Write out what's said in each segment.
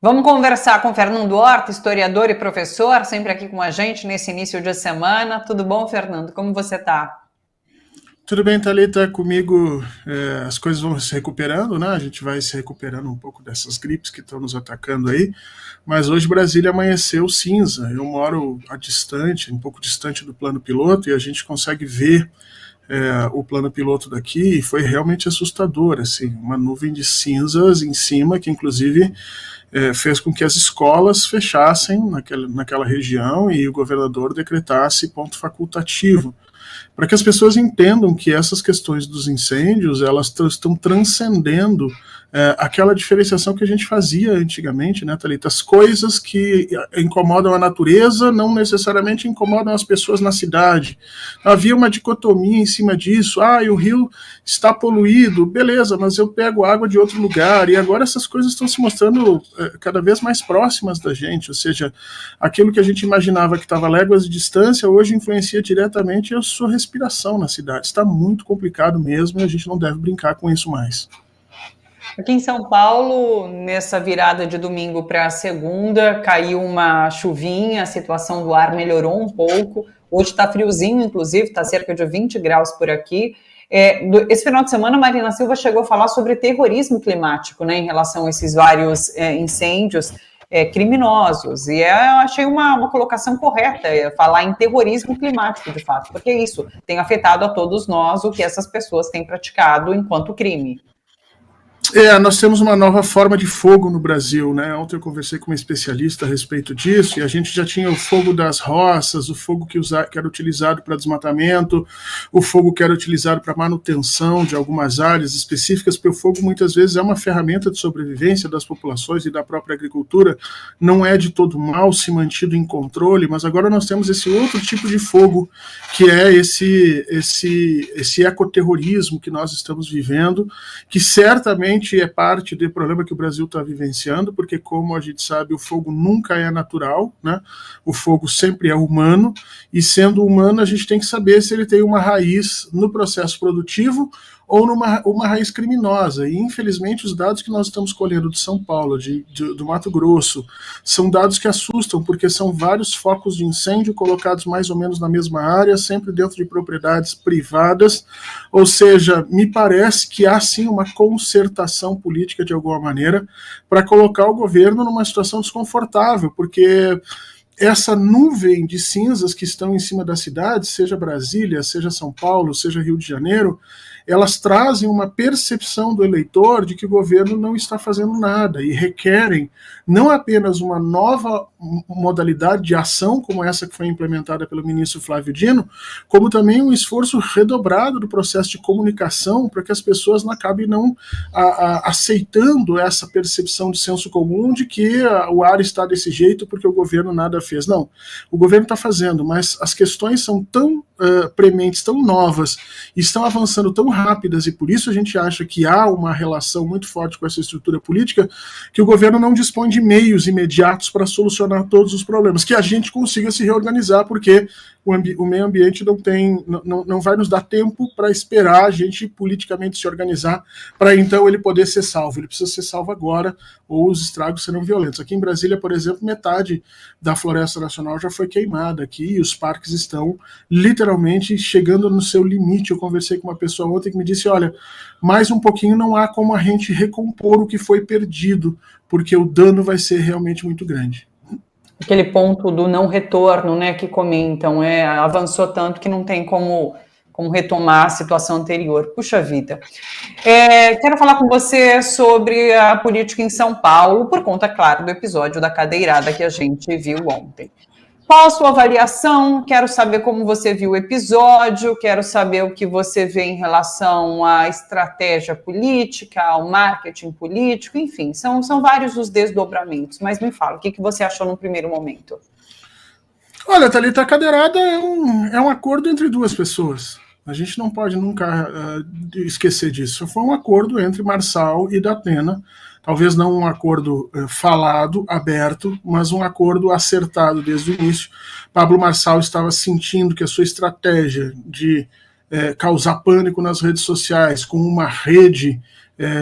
Vamos conversar com Fernando Horta, historiador e professor, sempre aqui com a gente nesse início de semana. Tudo bom, Fernando? Como você está? Tudo bem, Thalita, comigo as coisas vão se recuperando, né? A gente vai se recuperando um pouco dessas gripes que estão nos atacando aí, mas hoje Brasília amanheceu cinza. Eu moro um pouco distante do plano piloto, e a gente consegue ver o plano piloto daqui, e foi realmente assustador, assim, uma nuvem de cinzas em cima, que inclusive fez com que as escolas fechassem naquela região e o governador decretasse ponto facultativo, para que as pessoas entendam que essas questões dos incêndios, elas estão transcendendo aquela diferenciação que a gente fazia antigamente, né, Thalita? As coisas que incomodam a natureza não necessariamente incomodam as pessoas na cidade. Havia uma dicotomia em cima disso. O rio está poluído, beleza, mas eu pego água de outro lugar, e agora essas coisas estão se mostrando cada vez mais próximas da gente, ou seja, aquilo que a gente imaginava que estava a léguas de distância, hoje influencia diretamente a sua respiração na cidade. Está muito complicado mesmo, e a gente não deve brincar com isso mais. Aqui em São Paulo, nessa virada de domingo para segunda, caiu uma chuvinha, a situação do ar melhorou um pouco. Hoje está friozinho, inclusive, está cerca de 20 graus por aqui. Esse final de semana, Marina Silva chegou a falar sobre terrorismo climático, né, em relação a esses vários incêndios criminosos. E eu achei uma colocação correta, falar em terrorismo climático, de fato, porque isso tem afetado a todos nós, o que essas pessoas têm praticado enquanto crime. Nós temos uma nova forma de fogo no Brasil, né? Ontem eu conversei com uma especialista a respeito disso, e a gente já tinha o fogo das roças, o fogo que era utilizado para desmatamento, o fogo que era utilizado para manutenção de algumas áreas específicas, porque o fogo muitas vezes é uma ferramenta de sobrevivência das populações e da própria agricultura, não é de todo mal se mantido em controle, mas agora nós temos esse outro tipo de fogo, que é esse ecoterrorismo que nós estamos vivendo, que certamente é parte do problema que o Brasil está vivenciando, porque, como a gente sabe, o fogo nunca é natural, né? O fogo sempre é humano, e sendo humano a gente tem que saber se ele tem uma raiz no processo produtivo ou uma raiz criminosa. E, infelizmente, os dados que nós estamos colhendo de São Paulo, do Mato Grosso, são dados que assustam, porque são vários focos de incêndio colocados mais ou menos na mesma área, sempre dentro de propriedades privadas, ou seja, me parece que há sim uma concertação política de alguma maneira para colocar o governo numa situação desconfortável, porque essa nuvem de cinzas que estão em cima da cidade, seja Brasília, seja São Paulo, seja Rio de Janeiro, elas trazem uma percepção do eleitor de que o governo não está fazendo nada, e requerem não apenas uma nova modalidade de ação, como essa que foi implementada pelo ministro Flávio Dino, como também um esforço redobrado do processo de comunicação para que as pessoas não acabem aceitando essa percepção de senso comum de que o ar está desse jeito porque o governo nada fez. Não, o governo está fazendo, mas as questões são tão prementes, tão novas, e estão avançando tão rápidas, e por isso a gente acha que há uma relação muito forte com essa estrutura política, que o governo não dispõe de meios imediatos para solucionar todos os problemas, que a gente consiga se reorganizar, porque o meio ambiente não vai nos dar tempo para esperar a gente politicamente se organizar para então ele poder ser salvo. Ele precisa ser salvo agora, ou os estragos serão violentos. Aqui em Brasília, por exemplo, metade da floresta nacional já foi queimada aqui, e os parques estão literalmente chegando no seu limite. Eu conversei com uma pessoa ontem que me disse, olha, mais um pouquinho não há como a gente recompor o que foi perdido, porque o dano vai ser realmente muito grande. Aquele ponto do não retorno, né, que comentam, avançou tanto que não tem como retomar a situação anterior. Puxa vida. Quero falar com você sobre a política em São Paulo, por conta, claro, do episódio da cadeirada que a gente viu ontem. Qual a sua avaliação? Quero saber como você viu o episódio, quero saber o que você vê em relação à estratégia política, ao marketing político, enfim, são vários os desdobramentos, mas me fala, o que você achou no primeiro momento? Olha, Thalita, a cadeirada é um acordo entre duas pessoas. A gente não pode nunca esquecer disso. Foi um acordo entre Marçal e Datena, talvez não um acordo falado, aberto, mas um acordo acertado desde o início. Pablo Marçal estava sentindo que a sua estratégia de causar pânico nas redes sociais, com uma rede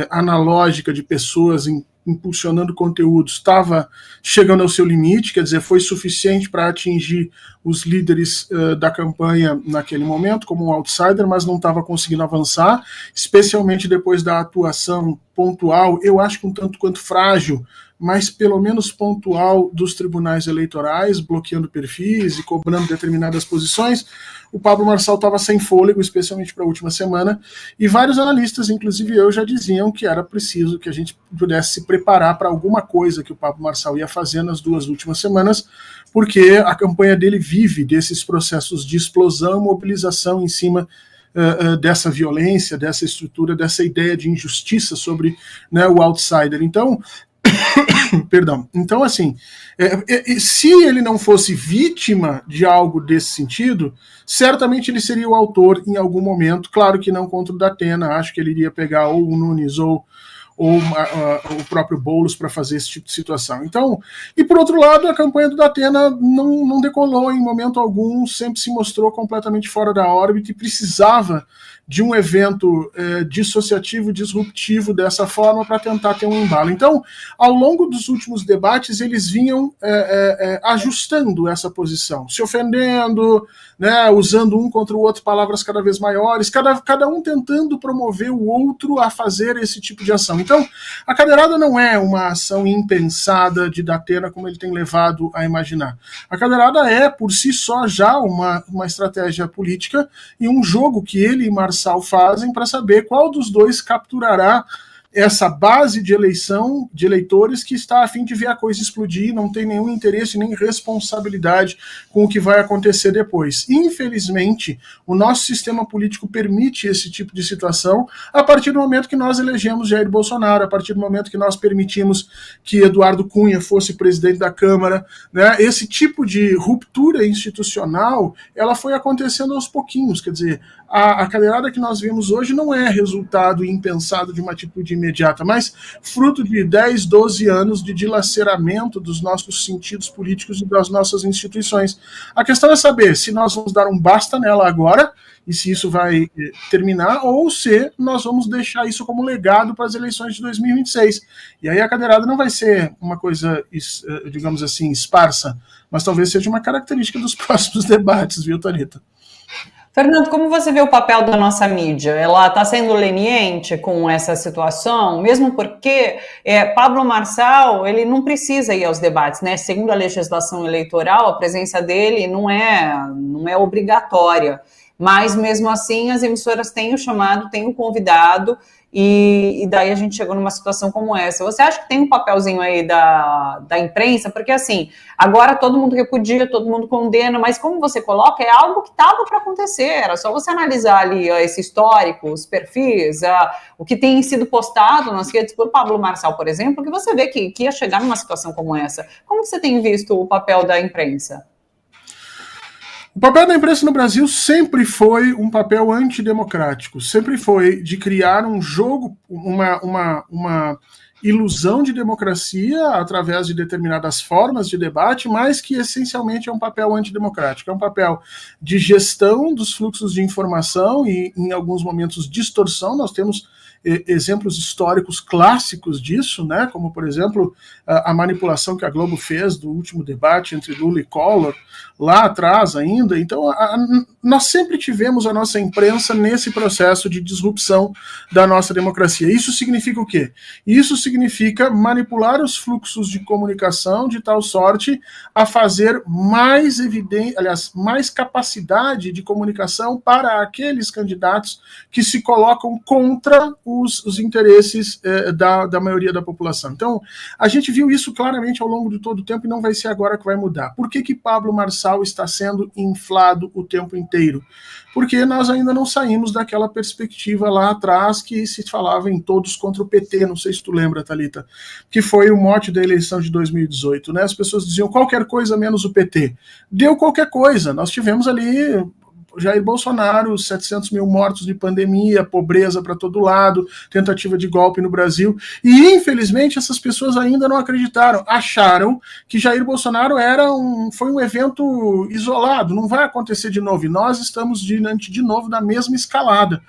analógica de pessoas em impulsionando conteúdos estava chegando ao seu limite, quer dizer, foi suficiente para atingir os líderes da campanha naquele momento, como um outsider, mas não estava conseguindo avançar, especialmente depois da atuação pontual, eu acho que um tanto quanto frágil, mas pelo menos pontual, dos tribunais eleitorais, bloqueando perfis e cobrando determinadas posições. O Pablo Marçal estava sem fôlego, especialmente para a última semana, e vários analistas, inclusive eu, já diziam que era preciso que a gente pudesse se preparar para alguma coisa que o Pablo Marçal ia fazer nas 2 últimas semanas, porque a campanha dele vive desses processos de explosão, mobilização em cima dessa violência, dessa estrutura, dessa ideia de injustiça sobre, né, o outsider. Então, perdão. Então, assim, se ele não fosse vítima de algo desse sentido, certamente ele seria o autor em algum momento. Claro que não contra o Datena, acho que ele iria pegar ou o Nunes ou o próprio Boulos para fazer esse tipo de situação. Então, e por outro lado, a campanha do Datena não decolou em momento algum, sempre se mostrou completamente fora da órbita e precisava de um evento dissociativo, disruptivo dessa forma para tentar ter um embalo. Então, ao longo dos últimos debates, eles vinham ajustando essa posição, se ofendendo, né, usando um contra o outro palavras cada vez maiores, cada um tentando promover o outro a fazer esse tipo de ação. Então, a cadeirada não é uma ação impensada de Datena, como ele tem levado a imaginar. A cadeirada é, por si só, já uma estratégia política e um jogo que ele e Marçal fazem para saber qual dos dois capturará essa base de eleição, de eleitores que está a fim de ver a coisa explodir, não tem nenhum interesse nem responsabilidade com o que vai acontecer depois. Infelizmente, o nosso sistema político permite esse tipo de situação a partir do momento que nós elegemos Jair Bolsonaro, a partir do momento que nós permitimos que Eduardo Cunha fosse presidente da Câmara, né? Esse tipo de ruptura institucional, ela foi acontecendo aos pouquinhos, quer dizer, a cadeirada que nós vemos hoje não é resultado impensado de uma atitude imediata, mas fruto de 10, 12 anos de dilaceramento dos nossos sentidos políticos e das nossas instituições. A questão é saber se nós vamos dar um basta nela agora, e se isso vai terminar, ou se nós vamos deixar isso como legado para as eleições de 2026. E aí a cadeirada não vai ser uma coisa, digamos assim, esparsa, mas talvez seja uma característica dos próximos debates, viu, Thalita? Fernando, como você vê o papel da nossa mídia? Ela está sendo leniente com essa situação, mesmo porque Pablo Marçal, ele não precisa ir aos debates, né? Segundo a legislação eleitoral, a presença dele não é obrigatória, mas mesmo assim as emissoras têm o chamado, têm o convidado, e daí a gente chegou numa situação como essa. Você acha que tem um papelzinho aí da imprensa? Porque assim, agora todo mundo repudia, todo mundo condena, mas como você coloca, é algo que estava para acontecer, era só você analisar ali esse histórico, os perfis, o que tem sido postado nas redes por Pablo Marçal, por exemplo, que você vê que ia chegar numa situação como essa. Como você tem visto o papel da imprensa? O papel da imprensa no Brasil sempre foi um papel antidemocrático, sempre foi de criar um jogo, uma ilusão de democracia através de determinadas formas de debate, mas que essencialmente é um papel antidemocrático, é um papel de gestão dos fluxos de informação e, em alguns momentos, distorção. Nós temos exemplos históricos clássicos disso, né? Como, por exemplo, a manipulação que a Globo fez do último debate entre Lula e Collor, lá atrás ainda. Então, nós sempre tivemos a nossa imprensa nesse processo de disrupção da nossa democracia. Isso significa o quê? Isso significa manipular os fluxos de comunicação de tal sorte a fazer mais evidente, aliás, mais capacidade de comunicação para aqueles candidatos que se colocam contra os interesses da maioria da população. Então, a gente viu isso claramente ao longo de todo o tempo e não vai ser agora que vai mudar. Por que Pablo Marçal está sendo inflado o tempo inteiro? Porque nós ainda não saímos daquela perspectiva lá atrás que se falava em todos contra o PT, não sei se tu lembra, Thalita, que foi o mote da eleição de 2018, né? As pessoas diziam qualquer coisa menos o PT. Deu qualquer coisa, nós tivemos ali Jair Bolsonaro, 700 mil mortos de pandemia, pobreza para todo lado, tentativa de golpe no Brasil, e infelizmente essas pessoas ainda não acreditaram, acharam que Jair Bolsonaro foi um evento isolado, não vai acontecer de novo, e nós estamos diante de novo da mesma escalada.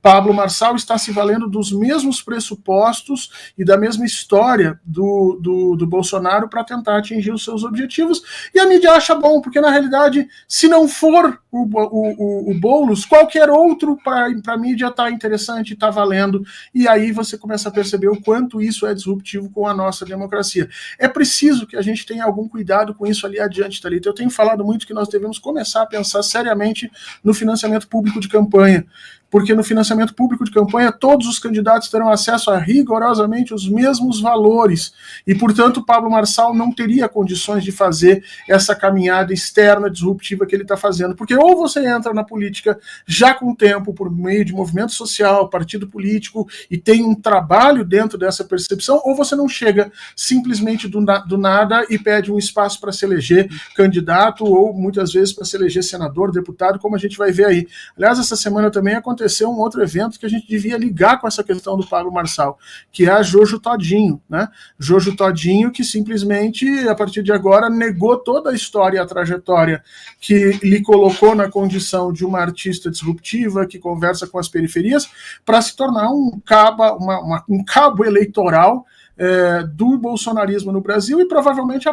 Pablo Marçal está se valendo dos mesmos pressupostos e da mesma história do Bolsonaro para tentar atingir os seus objetivos, e a mídia acha bom, porque na realidade, se não for o Boulos, qualquer outro para a mídia está interessante, está valendo, e aí você começa a perceber o quanto isso é disruptivo com a nossa democracia. É preciso que a gente tenha algum cuidado com isso ali adiante, Thalita. Eu tenho falado muito que nós devemos começar a pensar seriamente no financiamento público de campanha, porque no financiamento público de campanha todos os candidatos terão acesso a rigorosamente os mesmos valores, e, portanto, Pablo Marçal não teria condições de fazer essa caminhada externa disruptiva que ele está fazendo, porque ou você entra na política já com tempo, por meio de movimento social, partido político, e tem um trabalho dentro dessa percepção, ou você não chega simplesmente do nada e pede um espaço para se eleger candidato, ou muitas vezes para se eleger senador, deputado, como a gente vai ver aí. Aliás, essa semana também aconteceu um outro evento que a gente devia ligar com essa questão do Pablo Marçal, que é a Jojo Todinho, né? Jojo Todinho, que simplesmente, a partir de agora, negou toda a história e a trajetória que lhe colocou na condição de uma artista disruptiva, que conversa com as periferias, para se tornar um cabo eleitoral do bolsonarismo no Brasil, e provavelmente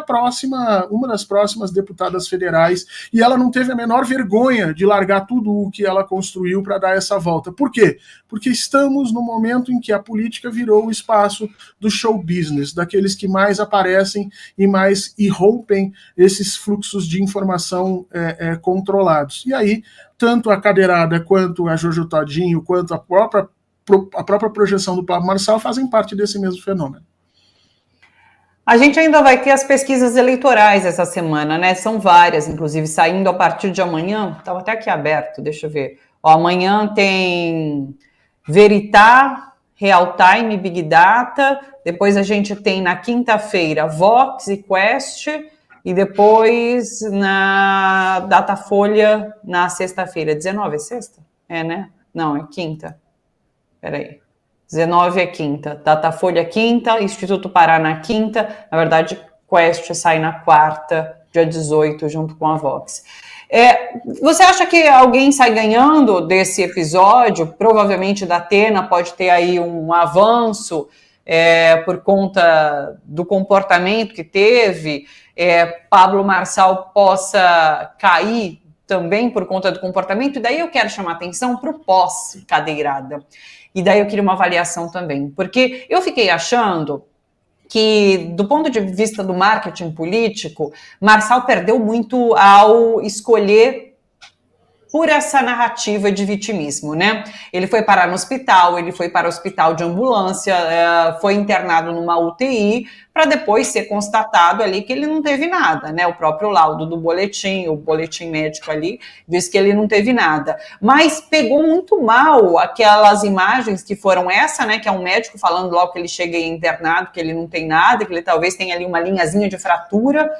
uma das próximas deputadas federais, e ela não teve a menor vergonha de largar tudo o que ela construiu para dar essa volta. Por quê? Porque estamos no momento em que a política virou o espaço do show business, daqueles que mais aparecem e mais irrompem esses fluxos de informação controlados. E aí, tanto a cadeirada, quanto a Jojo Todinho, quanto a própria projeção do Pablo Marçal fazem parte desse mesmo fenômeno. A gente ainda vai ter as pesquisas eleitorais essa semana, né? São várias, inclusive, saindo a partir de amanhã. Estava até aqui aberto, deixa eu ver. Amanhã tem Veritá, Real Time, Big Data. Depois a gente tem na quinta-feira Vox e Quest. E depois na Datafolha na sexta-feira. 19 é sexta? Né? Não, é quinta. Peraí. 19 é quinta, Datafolha quinta, Instituto Paraná quinta, na verdade, Quest sai na quarta, dia 18, junto com a Vox. Você acha que alguém sai ganhando desse episódio? Provavelmente da Atena pode ter aí um avanço por conta do comportamento que teve, Pablo Marçal possa cair também por conta do comportamento, e daí eu quero chamar atenção para o pós-cadeirada. E daí eu queria uma avaliação também, porque eu fiquei achando que, do ponto de vista do marketing político, Marçal perdeu muito ao escolher por essa narrativa de vitimismo, né? Ele foi parar no hospital, ele foi para o hospital de ambulância, foi internado numa UTI, para depois ser constatado ali que ele não teve nada, né? O próprio laudo do boletim, o boletim médico ali, diz que ele não teve nada. Mas pegou muito mal aquelas imagens que foram essa, né? Que é um médico falando logo que ele chega internado, que ele não tem nada, que ele talvez tenha ali uma linhazinha de fratura,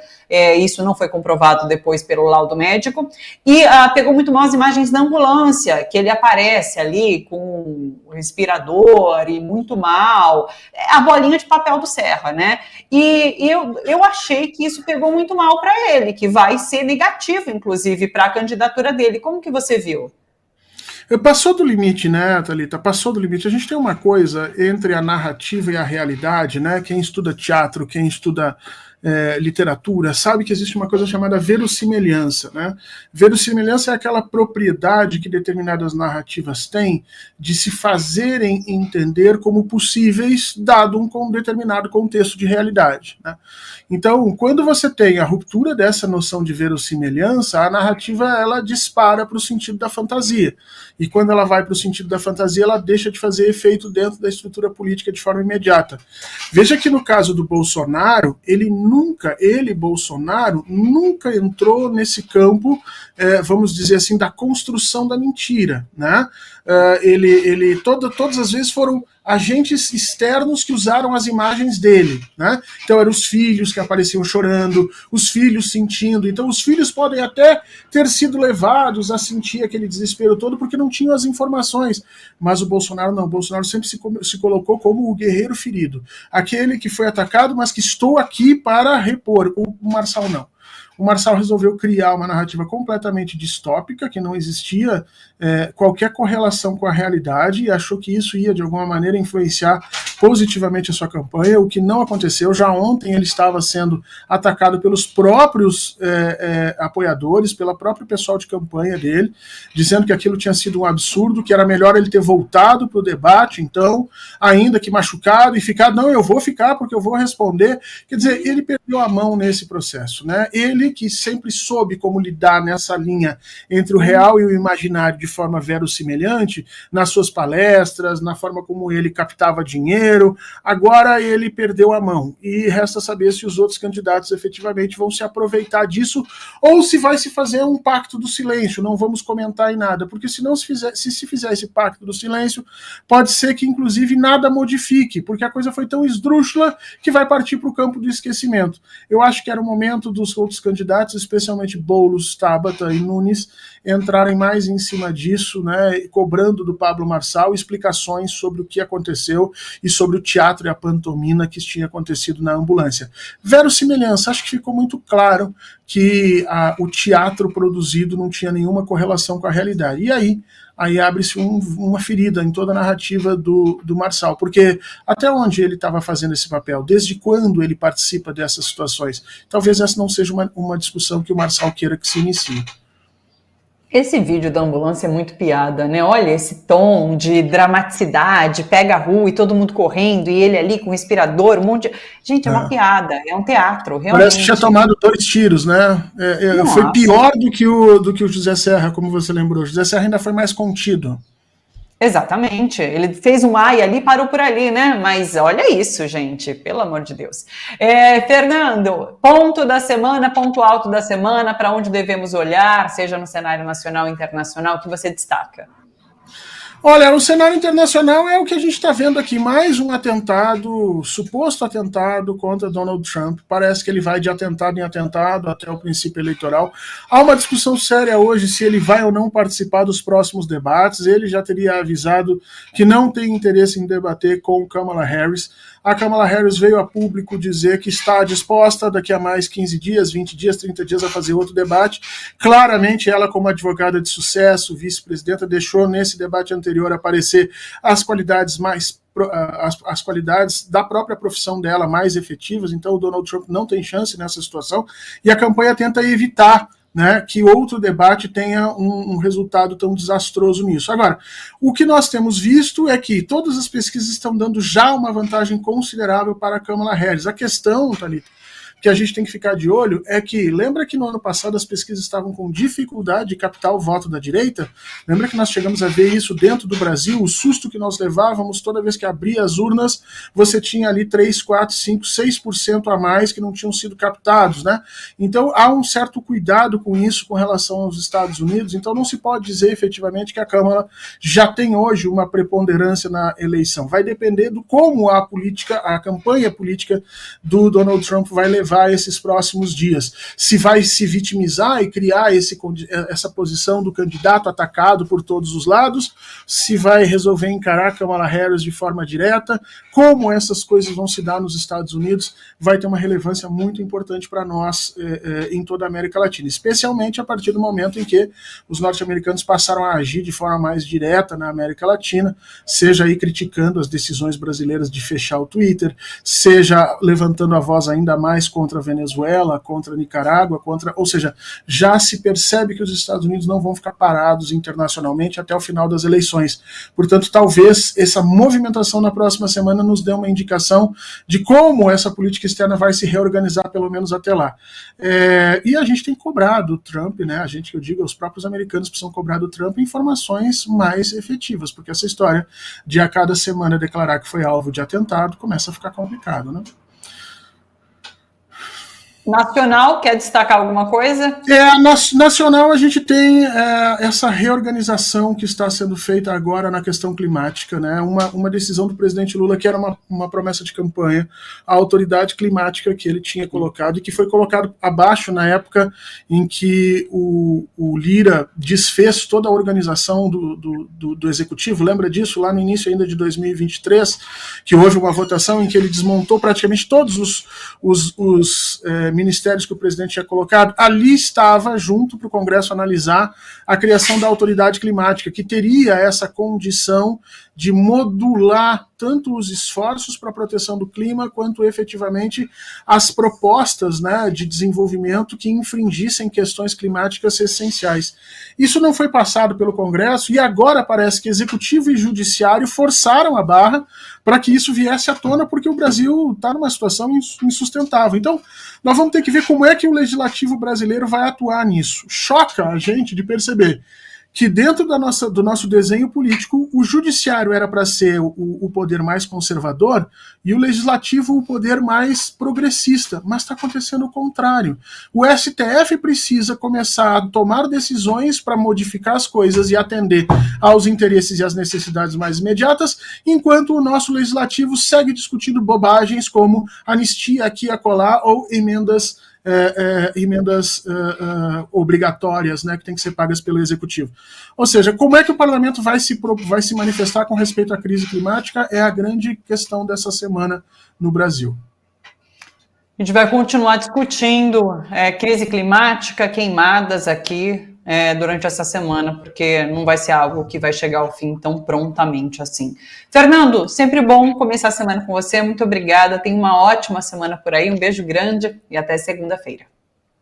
isso não foi comprovado depois pelo laudo médico, e pegou muito mal as imagens da ambulância, que ele aparece ali com o respirador e muito mal, a bolinha de papel do Serra, né? E eu achei que isso pegou muito mal para ele, que vai ser negativo, inclusive, para a candidatura dele. Como que você viu? Passou do limite, né, Thalita? Passou do limite. A gente tem uma coisa entre a narrativa e a realidade, né? Quem estuda teatro, quem estuda literatura, sabe que existe uma coisa chamada verossimilhança, né? Verossimilhança é aquela propriedade que determinadas narrativas têm de se fazerem entender como possíveis, dado um determinado contexto de realidade, né? Então, quando você tem a ruptura dessa noção de verossimilhança, a narrativa ela dispara para o sentido da fantasia. E quando ela vai para o sentido da fantasia, ela deixa de fazer efeito dentro da estrutura política de forma imediata. Veja que no caso do Bolsonaro, Bolsonaro, nunca entrou nesse campo, vamos dizer assim, da construção da mentira, né? Todas as vezes foram agentes externos que usaram as imagens dele, né? Então eram os filhos que apareciam chorando, os filhos sentindo. Então os filhos podem até ter sido levados a sentir aquele desespero todo porque não tinham as informações. Mas o Bolsonaro não. O Bolsonaro sempre se colocou como o guerreiro ferido, aquele que foi atacado, mas que estou aqui para repor. O Marçal não. o Marçal resolveu criar uma narrativa completamente distópica, que não existia qualquer correlação com a realidade, e achou que isso ia, de alguma maneira, influenciar positivamente a sua campanha, o que não aconteceu. Já ontem ele estava sendo atacado pelos próprios apoiadores, pelo próprio pessoal de campanha dele, dizendo que aquilo tinha sido um absurdo, que era melhor ele ter voltado para o debate, então, ainda que machucado, e ficar, não, eu vou ficar porque eu vou responder. Quer dizer, ele perdeu a mão nesse processo, né? Ele que sempre soube como lidar nessa linha entre o real e o imaginário de forma verossimilhante, nas suas palestras, na forma como ele captava dinheiro, agora ele perdeu a mão, e resta saber se os outros candidatos efetivamente vão se aproveitar disso, ou se vai se fazer um pacto do silêncio, não vamos comentar em nada, porque se se fizer esse pacto do silêncio, pode ser que inclusive nada modifique, porque a coisa foi tão esdrúxula que vai partir para o campo do esquecimento. Eu acho que era o momento dos outros candidatos, especialmente Boulos, Tabata e Nunes, entrarem mais em cima disso, né, cobrando do Pablo Marçal explicações sobre o que aconteceu e sobre o teatro e a pantomima que tinha acontecido na ambulância. Verossimilhança, acho que ficou muito claro que o teatro produzido não tinha nenhuma correlação com a realidade. E aí abre-se uma ferida em toda a narrativa do Marçal, porque até onde ele estava fazendo esse papel? Desde quando ele participa dessas situações? Talvez essa não seja uma discussão que o Marçal queira que se inicie. Esse vídeo da ambulância é muito piada, né? Olha esse tom de dramaticidade, pega a rua e todo mundo correndo, e ele ali com o respirador, um monte de... Gente, é uma piada, é um teatro, realmente. Parece que tinha tomado 2 tiros, né? Foi pior do que o José Serra, como você lembrou. O José Serra ainda foi mais contido. Exatamente, ele fez um ai ali, parou por ali, né? Mas olha isso, gente, pelo amor de Deus. Fernando, ponto da semana, ponto alto da semana, para onde devemos olhar, seja no cenário nacional ou internacional, que você destaca? Olha, o cenário internacional é o que a gente está vendo aqui, mais um atentado, suposto atentado contra Donald Trump. Parece que ele vai de atentado em atentado até o princípio eleitoral. Há uma discussão séria hoje se ele vai ou não participar dos próximos debates. Ele já teria avisado que não tem interesse em debater com Kamala Harris. A Kamala Harris veio a público dizer que está disposta daqui a mais 15 dias, 20 dias, 30 dias a fazer outro debate. Claramente ela, como advogada de sucesso, vice-presidenta, deixou nesse debate anterior aparecer as qualidades as qualidades da própria profissão dela mais efetivas. Então o Donald Trump não tem chance nessa situação, e a campanha tenta evitar, né, que outro debate tenha um resultado tão desastroso nisso. Agora, o que nós temos visto é que todas as pesquisas estão dando já uma vantagem considerável para a Kamala Harris. A questão, Thalita, que a gente tem que ficar de olho é que, lembra que no ano passado as pesquisas estavam com dificuldade de captar o voto da direita? Lembra que nós chegamos a ver isso dentro do Brasil, o susto que nós levávamos toda vez que abria as urnas, você tinha ali 3, 4, 5, 6% a mais que não tinham sido captados, né? Então há um certo cuidado com isso com relação aos Estados Unidos, então não se pode dizer efetivamente que a Câmara já tem hoje uma preponderância na eleição. Vai depender do como a campanha política do Donald Trump vai levar esses próximos dias. Se vai se vitimizar e criar essa posição do candidato atacado por todos os lados, se vai resolver encarar Kamala Harris de forma direta, como essas coisas vão se dar nos Estados Unidos, vai ter uma relevância muito importante para nós em toda a América Latina, especialmente a partir do momento em que os norte-americanos passaram a agir de forma mais direta na América Latina, seja aí criticando as decisões brasileiras de fechar o Twitter, seja levantando a voz ainda mais contra a Venezuela, contra a Nicarágua, ou seja, já se percebe que os Estados Unidos não vão ficar parados internacionalmente até o final das eleições. Portanto, talvez essa movimentação na próxima semana nos dê uma indicação de como essa política externa vai se reorganizar, pelo menos até lá. E a gente tem cobrado o Trump, né? Eu digo, os próprios americanos precisam cobrar do Trump informações mais efetivas, porque essa história de a cada semana declarar que foi alvo de atentado começa a ficar complicado, né? Nacional, quer destacar alguma coisa? Nacional, a gente tem essa reorganização que está sendo feita agora na questão climática, né? Uma decisão do presidente Lula, que era uma promessa de campanha, a autoridade climática que ele tinha colocado, e que foi colocado abaixo na época em que o Lira desfez toda a organização do executivo. Lembra disso? Lá no início ainda de 2023, que houve uma votação em que ele desmontou praticamente todos os ministérios que o presidente tinha colocado, ali estava, junto para o Congresso analisar, a criação da autoridade climática, que teria essa condição de modular tanto os esforços para a proteção do clima, quanto efetivamente as propostas, né, de desenvolvimento que infringissem questões climáticas essenciais. Isso não foi passado pelo Congresso e agora parece que Executivo e Judiciário forçaram a barra para que isso viesse à tona, porque o Brasil está numa situação insustentável. Então, nós vamos ter que ver como é que o Legislativo brasileiro vai atuar nisso. Choca a gente de perceber que dentro do nosso desenho político, o judiciário era para ser o poder mais conservador e o legislativo o poder mais progressista, mas está acontecendo o contrário. O STF precisa começar a tomar decisões para modificar as coisas e atender aos interesses e às necessidades mais imediatas, enquanto o nosso legislativo segue discutindo bobagens como anistia aqui e acolá ou emendas obrigatórias, né, que tem que ser pagas pelo Executivo. Ou seja, como é que o parlamento vai se manifestar com respeito à crise climática é a grande questão dessa semana no Brasil. A gente vai continuar discutindo crise climática, queimadas aqui durante essa semana, porque não vai ser algo que vai chegar ao fim tão prontamente assim. Fernando, sempre bom começar a semana com você, muito obrigada, tenha uma ótima semana por aí, um beijo grande e até segunda-feira.